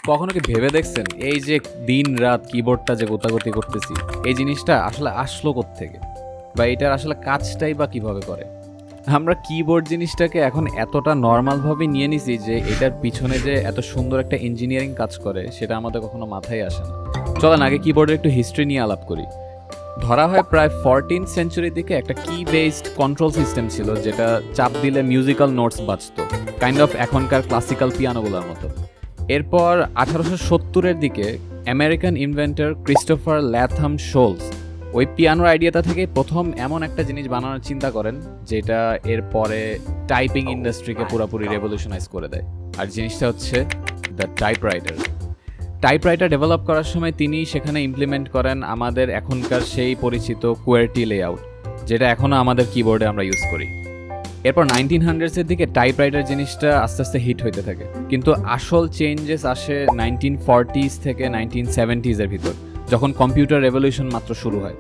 কখনো কি ভেবে দেখছেন এই যে দিন রাত কিবোর্ডটা যে গোতাগতি করতেছি, এই জিনিসটা আসলে আসলো কোত্থেকে, বা এটার আসলে কাজটাই বা কিভাবে করে? আমরা কিবোর্ড জিনিসটাকে এখন এতটা নর্মালভাবে নিয়ে নিছি যে এটার পিছনে যে এত সুন্দর একটা ইঞ্জিনিয়ারিং কাজ করে সেটা আমাদের কখনো মাথায় আসে না। চলেন আগে কিবোর্ডের একটু হিস্ট্রি নিয়ে আলাপ করি। ধরা হয় প্রায় 14th সেঞ্চুরির দিকে একটা কি বেসড কন্ট্রোল সিস্টেম ছিল, যেটা চাপ দিলে মিউজিক্যাল নোটস বাজতো, কাইন্ড অফ এখনকার ক্লাসিক্যাল পিয়ানোগুলোর মতো। এরপর 1870-এর দিকে আমেরিকান ইনভেন্টর ক্রিস্টোফার ল্যাথম শোলস ওই পিয়ানোর আইডিয়াটা থেকে প্রথম এমন একটা জিনিস বানানোর চিন্তা করেন যেটা এরপরে টাইপিং ইন্ডাস্ট্রিকে পুরোপুরি রেভলিউশনাইজ করে দেয়। আর জিনিসটা হচ্ছে দ্য টাইপরাইটার। টাইপরাইটার ডেভেলপ করার সময় তিনি সেখানে ইমপ্লিমেন্ট করেন আমাদের এখনকার সেই পরিচিত কোয়ার্টি লেআউট, যেটা এখনও আমাদের কিবোর্ডে আমরা ইউজ করি। এরপর 1900s-এর দিকে টাইপরাইটার জিনিসটা আস্তে আস্তে হিট হইতে থাকে, কিন্তু আসল চেঞ্জেস আসে 1940s থেকে 1970s-এর ভিতর, যখন কম্পিউটার রেভলিউশন মাত্র শুরু হয়।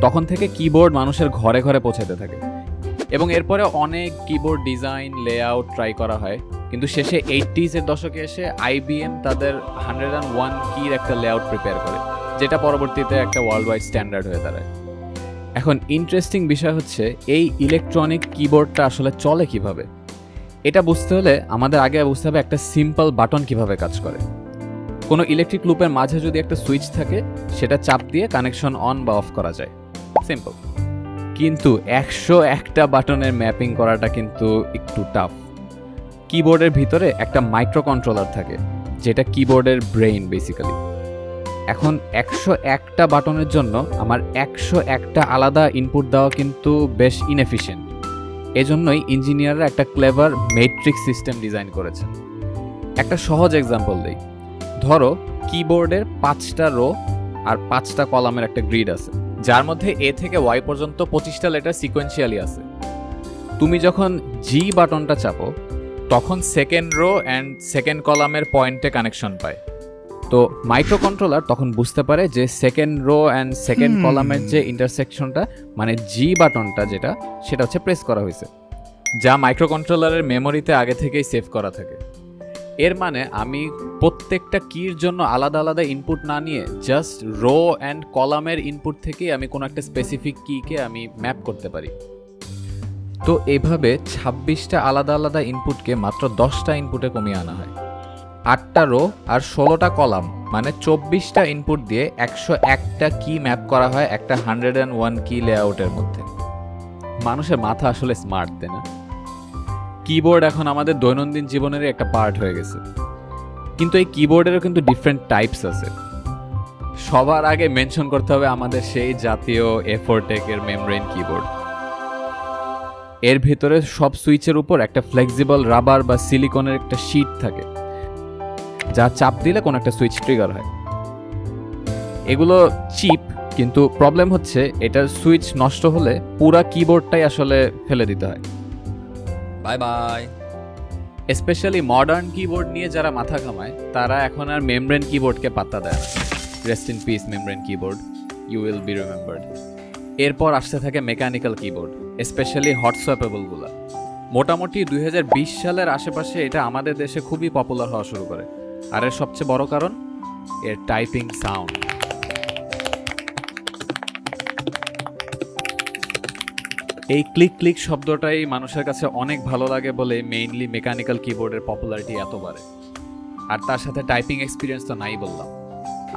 তখন থেকে কিবোর্ড মানুষের ঘরে ঘরে পৌঁছাতে থাকে, এবং এরপরে অনেক কিবোর্ড ডিজাইন লেআউট ট্রাই করা হয়, কিন্তু শেষে 80s-এর দশকে এসে আইবিএম তাদের 101 কির একটা লেআউট প্রিপেয়ার করে, যেটা পরবর্তীতে একটা ওয়ার্ল্ড ওয়াইড স্ট্যান্ডার্ড হয়ে দাঁড়ায়। এখন ইন্টারেস্টিং বিষয় হচ্ছে এই ইলেকট্রনিক কিবোর্ডটা আসলে চলে কিভাবে। এটা বুঝতে হলে আমাদের আগে বুঝতে হবে একটা সিম্পল বাটন কিভাবে কাজ করে। কোনো ইলেকট্রিক লুপের মাঝে যদি একটা সুইচ থাকে, সেটা চাপ দিয়ে কানেকশন অন বা অফ করা যায়, সিম্পল। কিন্তু 101টা বাটনের ম্যাপিং করাটা কিন্তু একটু টাফ। কিবোর্ডের ভিতরে একটা মাইক্রো কন্ট্রোলার থাকে, যেটা কিবোর্ডের ব্রেইন বেসিক্যালি। এখন 101টা বাটনের জন্য আমার 101টা আলাদা ইনপুট দেওয়া কিন্তু বেশ ইনএফিশিয়েন্ট। এজন্যই ইঞ্জিনিয়াররা একটা ক্লেভার ম্যাট্রিক্স সিস্টেম ডিজাইন করেছেন। একটা সহজ এক্সাম্পল দেই। ধরো কিবোর্ডের 5টা রো আর 5টা কলামের একটা গ্রিড আছে, যার মধ্যে এ থেকে ওয়াই পর্যন্ত 25টা লেটার সিকোয়েন্সিয়ালি আছে। তুমি যখন জি বাটনটা চাপো, তখন সেকেন্ড রো অ্যান্ড সেকেন্ড কলামের পয়েন্টে কানেকশন পায়। তো মাইক্রো কন্ট্রোলার তখন বুঝতে পারে যে সেকেন্ড রো অ্যান্ড সেকেন্ড কলামের যে ইন্টারসেকশনটা, মানে জি বাটনটা যেটা, সেটা হচ্ছে প্রেস করা হয়েছে, যা মাইক্রো কন্ট্রোলারের মেমোরিতে আগে থেকেই সেভ করা থাকে। এর মানে আমি প্রত্যেকটা কির জন্য আলাদা আলাদা ইনপুট না নিয়ে জাস্ট রো অ্যান্ড কলামের ইনপুট থেকেই আমি কোনো একটা স্পেসিফিক কিকে আমি ম্যাপ করতে পারি। তো এইভাবে 26টা আলাদা আলাদা ইনপুটকে মাত্র 10টা ইনপুটে কমিয়ে আনা হয়। 8টা রো আর 16টা কলাম, মানে 24টা ইনপুট দিয়ে 101টা কি ম্যাপ করা হয় একটা 101 কি লেআউটের মধ্যে। মানুষের মাথা আসলে স্মার্ট, তাই না? কিবোর্ড এখন আমাদের দৈনন্দিন জীবনেরই একটা পার্ট হয়ে গেছে। কিন্তু এই কিবোর্ডেরও কিন্তু ডিফারেন্ট টাইপস আছে। সবার আগে মেনশন করতে হবে আমাদের সেই জাতীয় এফোরটেকের মেমব্রেন কিবোর্ড। এর ভিতরে সব সুইচের উপর একটা ফ্লেক্সিবল রাবার বা সিলিকনের একটা শীট থাকে, যা চাপ দিলে কোনো একটা সুইচ ট্রিগার হয়। এগুলো চিপ, কিন্তু প্রবলেম হচ্ছে এটার সুইচ নষ্ট হলে পুরা কিবোর্ডটাই আসলে ফেলে দিতে হয়। Bye bye. Specially modern keyboard নিয়ে যারা মাথা ঘামায়, তারা এখন আর মেমব্রেন কিবোর্ডকে পাত্তা দেয় না। Rest in peace membrane keyboard, you will be remembered. এরপর আসতে থাকে মেকানিক্যাল কিবোর্ড, স্পেশালি হট সোয়াপেবলগুলো। মোটামুটি 2020 সালের আশেপাশে এটা আমাদের দেশে খুবই পপুলার হওয়া শুরু করে। আর এর সবচেয়ে বড় কারণ এর টাইপিং সাউন্ড। এই ক্লিক ক্লিক শব্দটাই মানুষের কাছে অনেক ভালো লাগে বলে মেইনলি মেকানিক্যাল কিবোর্ডের পপুলারিটি এত বাড়ে। আর তার সাথে টাইপিং এক্সপিরিয়েন্স তো নাই বললাম।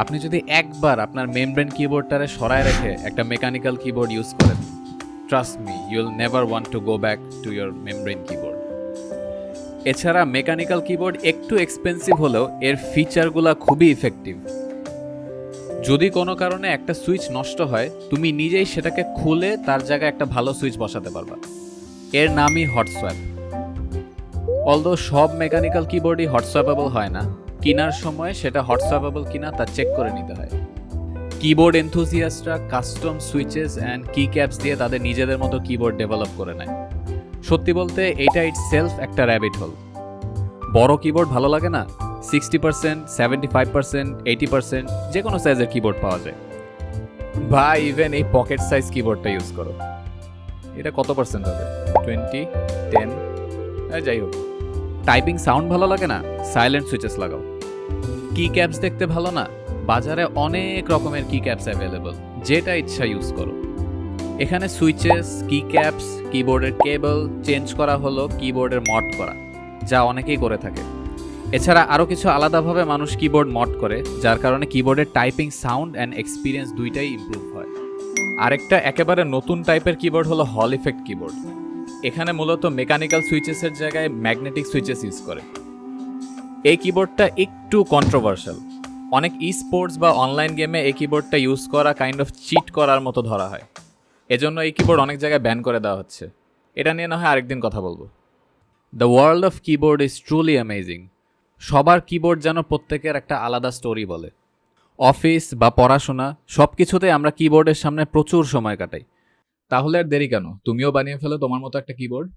আপনি যদি একবার আপনার মেমব্রেন কিবোর্ডটারে সরায় রেখে একটা মেকানিক্যাল কিবোর্ড ইউজ করেন, trust me, you will never want to go back to your membrane keyboard. এছাড়া মেকানিক্যাল কিবোর্ড একটু এক্সপেন্সিভ হলেও এর ফিচারগুলো খুবই ইফেক্টিভ। যদি কোনো কারণে একটা সুইচ নষ্ট হয়, তুমি নিজেই সেটাকে খুলে তার জায়গায় একটা ভালো সুইচ বসাতে পারবা। এর নামই হট সোয়াপ। অলদো সব মেকানিক্যাল কিবোর্ডই হট সোয়াপেবল হয় না, কেনার সময় সেটা হট সোয়াপেবল কিনা তা চেক করে নিতে হয়। কিবোর্ড এনথুজিয়াস্টরা কাস্টম সুইচেস অ্যান্ড কি ক্যাপস দিয়ে তাদের নিজেদের মতো কিবোর্ড ডেভেলপ করে নেয়। সত্যি বলতে এটা ইটসেলফ একটা র্যাবিট হোল। বড় কিবোর্ড ভালো লাগে না? 60%, 75%, 80% যে কোনো সাইজের কিবোর্ড পাওয়া যায়। বা ইভেন এই পকেট সাইজ কিবোর্ডটা ইউজ করো, এটা কত পার্সেন্ট হবে? 20, 10, যাই হোক। টাইপিং সাউন্ড ভালো লাগে না? সাইলেন্ট সুইচেস লাগাও। কি ক্যাপস দেখতে ভালো না? বাজারে অনেক রকমের কি ক্যাপস অ্যাভেলেবল, যেটা ইচ্ছা ইউজ করো। এখানে সুইচেস, কি ক্যাপস, কিবোর্ডের কেবল চেঞ্জ করা হলো কিবোর্ডের মড করা, যা অনেকেই করে থাকে। এছাড়া আরও কিছু আলাদাভাবে মানুষ কিবোর্ড মড করে, যার কারণে কিবোর্ডের টাইপিং সাউন্ড অ্যান্ড এক্সপিরিয়েন্স দুইটাই ইমপ্রুভ হয়। আরেকটা একেবারে নতুন টাইপের কিবোর্ড হলো হল ইফেক্ট কিবোর্ড। এখানে মূলত মেকানিক্যাল সুইচেসের জায়গায় ম্যাগনেটিক সুইচেস ইউজ করে। এই কিবোর্ডটা একটু কন্ট্রোভার্সাল। অনেক স্পোর্টস বা অনলাইন গেমে এই কিবোর্ডটা ইউজ করা কাইন্ড অফ চিট করার মতো ধরা হয়। এজন্য এই কিবোর্ড অনেক জায়গায় ব্যান করে দেওয়া হচ্ছে। এটা নিয়ে না হয় আরেকদিন কথা বলবো। The world of keyboard is truly amazing. সবার কিবোর্ড যেন প্রত্যেকের একটা আলাদা স্টোরি বলে। অফিস বা পড়াশোনা সব কিছুতে আমরা কিবোর্ডের সামনে প্রচুর সময় কাটাই। তাহলে আর দেরি কেন, তুমিও বানিয়ে ফেলো তোমার মতো একটা কিবোর্ড।